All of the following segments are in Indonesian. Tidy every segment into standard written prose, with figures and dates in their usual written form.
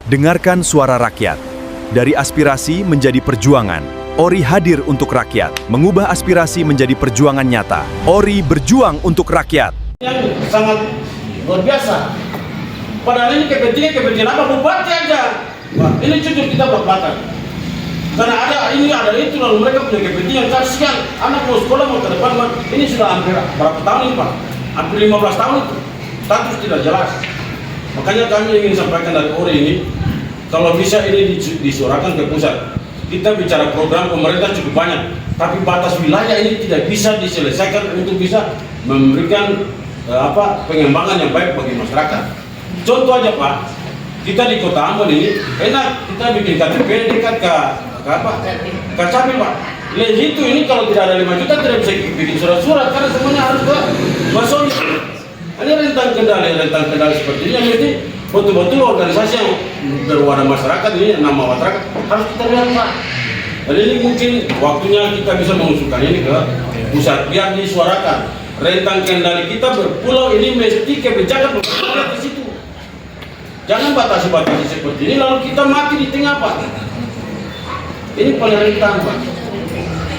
Dengarkan suara rakyat. Dari aspirasi menjadi perjuangan. ORI hadir untuk rakyat, mengubah aspirasi menjadi perjuangan nyata. ORI berjuang untuk rakyat. Yang sangat luar biasa. Padahal ini kepentingan apa? Bupati aja. Wah, ini cukup kita berbatas. Karena ada itu lalu mereka punya kepentingan. Kasihan anak mau sekolah mau ke depan, ini sudah hampir berapa tahun ini Pak? Hampir 15 tahun itu. Status tidak jelas. Makanya kami ingin sampaikan dari ORI ini, kalau bisa ini disuarakan ke pusat. Kita bicara program pemerintah cukup banyak, tapi batas wilayah ini tidak bisa diselesaikan untuk bisa memberikan pengembangan yang baik bagi masyarakat. Contoh aja Pak, kita di Kota Ambon ini enak kita bikin KTP dekat ke Capil Pak. Lihat itu ini kalau tidak ada 5 juta tidak bisa bikin surat-surat karena semuanya harus ke Masoni. Ini rentang kendali seperti ini yang mesti betul-betul organisasi yang berwadah masyarakat ini, nama masyarakat harus kita lihat Pak. Jadi ini mungkin waktunya kita bisa mengusulkan ini ke pusat biar disuarakan. Rentang kendali kita berpulau ini mesti kebijakan pemerintah di situ. Jangan batasi-batasi seperti ini lalu kita mati di tengah Pak. Ini paling rentan Pak.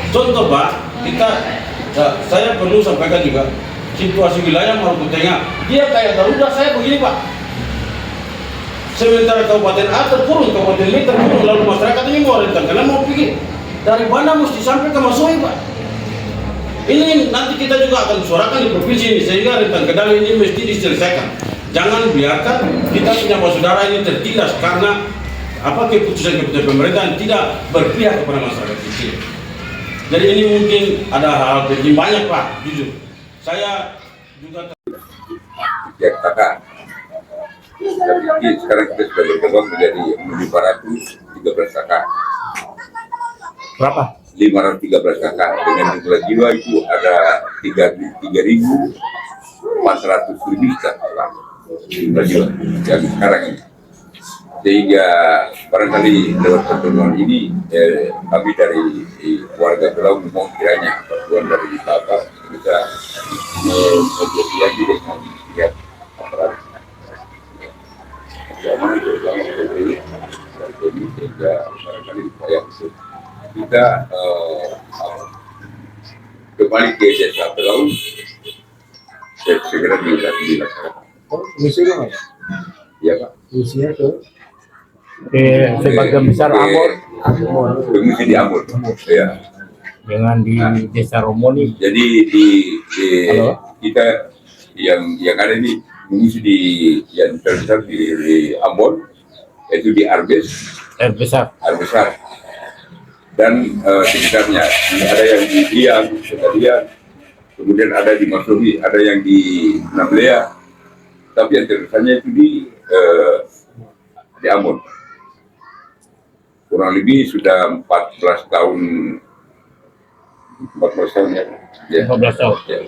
Contoh Pak, saya perlu sampaikan juga situasi wilayah Maluku Tengah, dia kayak Garuda saya begini Pak. Sementara Kabupaten A terpuruk, Kabupaten B terpuruk, lalu masyarakat ini mau rentang karena mau pergi dari mana mesti sampai ke Masoi Pak. Ini nanti kita juga akan suarakan di provinsi ini sehingga rentang kendali ini mesti diselesaikan. Jangan biarkan kita punya saudara ini tertindas karena keputusan pemerintahan tidak berpihak kepada masyarakat kecil. Jadi ini mungkin ada hal penting banyak Pak, jujur. Saya juga ya kakak. Tapi sekarang kita sudah berkembang menjadi 513 kakak. Berapa? 513 kakak dengan jumlah jiwa itu ada 3.400 lebih kakak jumlah jiwa yang sekarang ini. Sehingga barangkali lewat pertemuan ini kami dari warga Pulau mau kiranya bantuan dari kakak bisa menjadi dengan pihak aparat keamanan terutama PBI dan PBI sehingga barangkali upaya kita kembali ke desa Pulau segera dilaksanakan. Misinya Mas? Iya Pak. Misinya ke sebagian besar Ambon. Misi di Ambon. Ya. Dengan di Desa Romoni. Jadi kita yang ada ini mengisi di yang terbesar di Ambon itu di Arbes. Air besar. Dan sekitarnya ada yang di Diang, kemudian ada di Masobi, ada yang di Nablea, tapi yang terbesarnya itu di Ambon. Kurang lebih sudah 14 tahun ya. 15 tahun. Ya,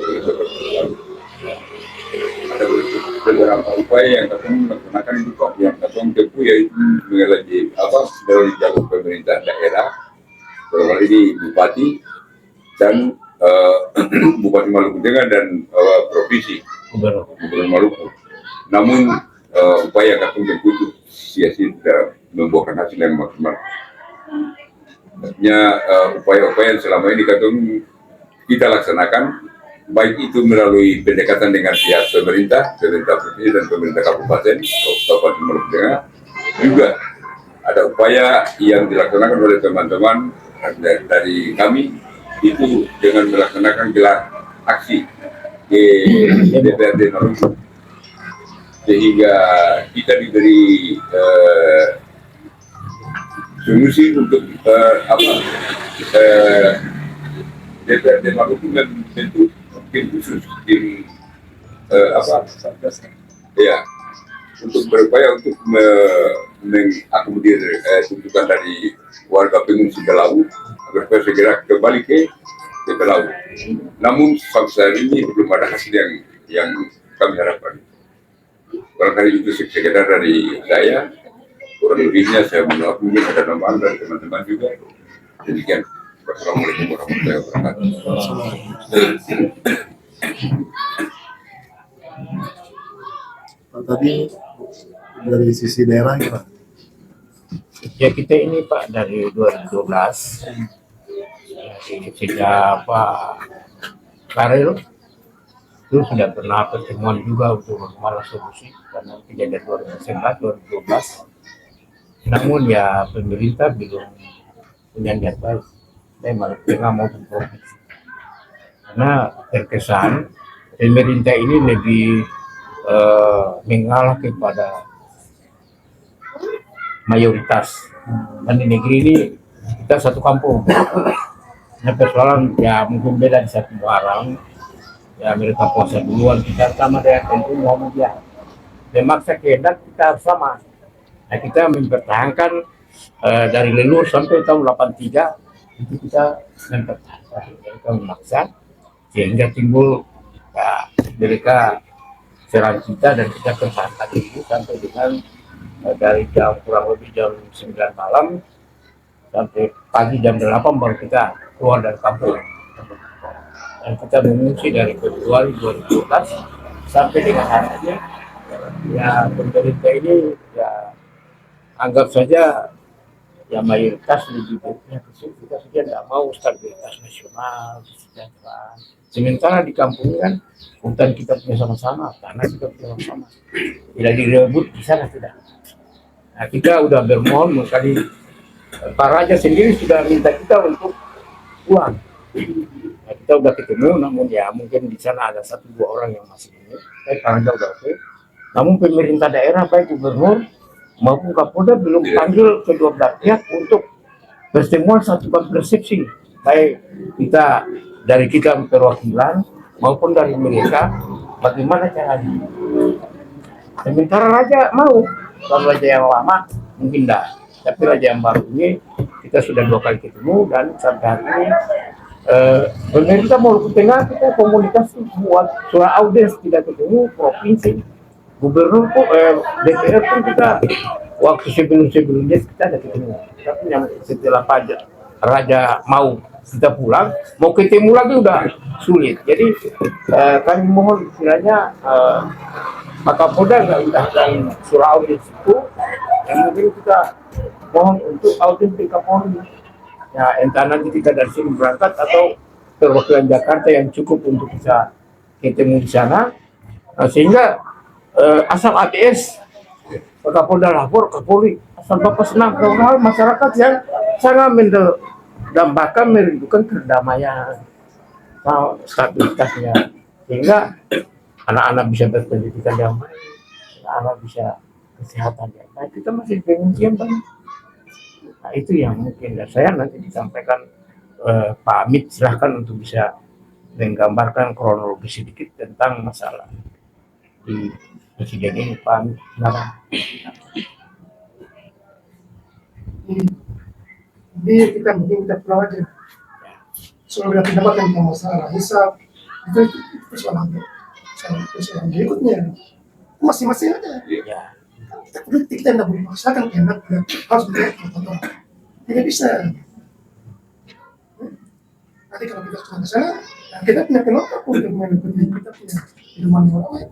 ada beberapa upaya yang kami laksanakan itu Pak, yang kami tempuh yaitu melalui dari jalur pemerintah daerah, dalam hal ini bupati dan Bupati Maluku Tengah dan provinsi Gubernur Maluku. Namun upaya kami tempuh itu sia-sia tidak membuahkan hasil yang maksimal. Artinya upaya-upaya yang selama ini kita laksanakan, baik itu melalui pendekatan dengan pihak pemerintah provinsi dan pemerintah kabupaten Maluku Tengah, juga ada upaya yang dilaksanakan oleh teman-teman dari kami itu dengan melaksanakan gelar aksi di DPRD Maluku, sehingga kita diberi solusi untuk DPRD Maluku membentuk tim khusus, tim untuk berupaya untuk mengakomodir tuntutan dari warga pengungsi Belau agar segera kembali ke Belau. Namun sampai saat ini belum ada hasil yang kami harapkan. Barangkali itu sekedar dari saya. Kurang lebihnya saya menolak mungkin ada tambahan dari teman-teman juga. Demikian. Wassalamualaikum warahmatullahi wabarakatuh. Tadi dari sisi daerah gimana? Ya kita ini Pak dari 2012 jadi sejak Pak Karel itu sudah pernah pertemuan juga untuk masalah solusi karena kejadian 2011 2012. Namun ya pemerintah belum punya niat baik, memang tengah mau kompromi karena terkesan pemerintah ini lebih mengalah kepada mayoritas. Dan di negeri ini kita satu kampung. Nah, persoalan ya mungkin beda di satu barang. Ya mereka puasa duluan, kita sama dengan tentu Muhammadiyah. Memaksa kehendak kita harus sama. Nah, kita mempertahankan dari leluhur sampai tahun 83 itu kita mempertahankan. Mereka memaksa sehingga timbul ya, mereka serang kita dan kita pertahankan itu sampai dengan dari jam kurang lebih jam 9 malam sampai pagi jam 8 baru kita keluar dari kampung. Dan kita mengungsi dari Februari 2012 sampai dengan hari ini. Ya pemerintah ini ya anggap saja ya mayoritas lebih banyak kita saja tidak mau stabilitas nasional, kesejahteraan. Sementara di kampung kan hutan kita punya sama-sama, tanah kita punya sama-sama. Tidak direbut di sana tidak. Nah, kita udah bermohon kali Pak Raja sendiri sudah minta kita untuk pulang. Nah, kita udah ketemu, namun ya mungkin di sana ada 1-2 orang yang masih ini. Pak Raja udah oke. Namun pemerintah daerah baik gubernur maupun Kapolda belum panggil kedua belah pihak untuk pertemuan satu persepsi. Baik dari kita perwakilan maupun dari mereka bagaimana caranya. Sementara Raja mau, kalau Raja yang lama mungkin tidak. Tapi Raja yang baru ini kita sudah 2 kali ketemu dan sampai hari ini pemerintah Maluku Tengah kita komunikasi buat surat audiens tidak ketemu provinsi. Gubernur pun, DPR pun kita waktu sebelumnya kita ada ketemu. Tapi yang setelah Raja mau kita pulang, mau ketemu lagi udah sulit. Jadi kami mohon kiranya Pak Kapolda nggak udahkan surah audiens itu, yang mungkin kita mohon untuk audiens di Kapolri. Ya entah nanti kita dari sini berangkat atau perwakilan Jakarta yang cukup untuk bisa ketemu di sana, sehingga asal ABS Pak Kapolda lapor Kapolri, asal Bapak senang kalau masyarakat yang sangat mendambakan merindukan kedamaian, stabilitasnya, sehingga anak-anak bisa berpendidikan yang baik, anak-anak bisa kesehatan yang baik. Kita masih penguncian banyak. Nah itu yang mungkin dan saya nanti disampaikan Pak Amit, silahkan untuk bisa menggambarkan kronologi sedikit tentang masalah di presiden ini, Pak Amit. Jadi kita mungkin kita pulang aja. Soal pendapatan yang masalah hisap itu persoalan berikutnya masing-masing ada. Ya. Kita tidak boleh memaksakan kehendak harus melihat contoh. Tidak bisa. Nanti kalau kita sudah kesana, kita punya kenapa untuk menelpon kita punya minuman orang lain.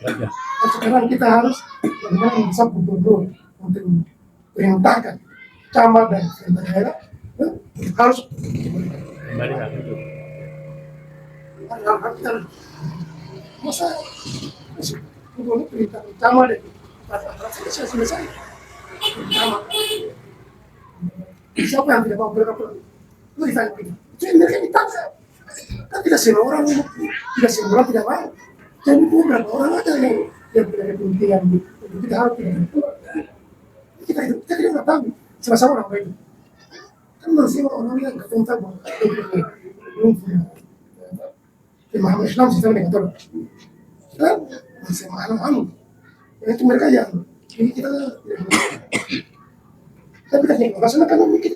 Dan sekarang kita harus bagaimana bisa gubernur untuk perintahkan camat dan daerah harus Kembali lagi itu. kita masa gubernur perintah camat dan selesai camat. Siapa yang tidak mau berkata lu ditanya begitu, itu yang mereka ditangkap. Kan tidak semua orang tidak mau. Jadi beberapa orang ada yang punya kepentingan untuk kita harus kita tidak tahu sama-sama orang baik. Kan masih orang yang nggak tahu bahwa belum punya pemahaman Islam sistem negatif. Kan masih mahal. Itu mereka yang ini kita tapi kan yang masalah kan mungkin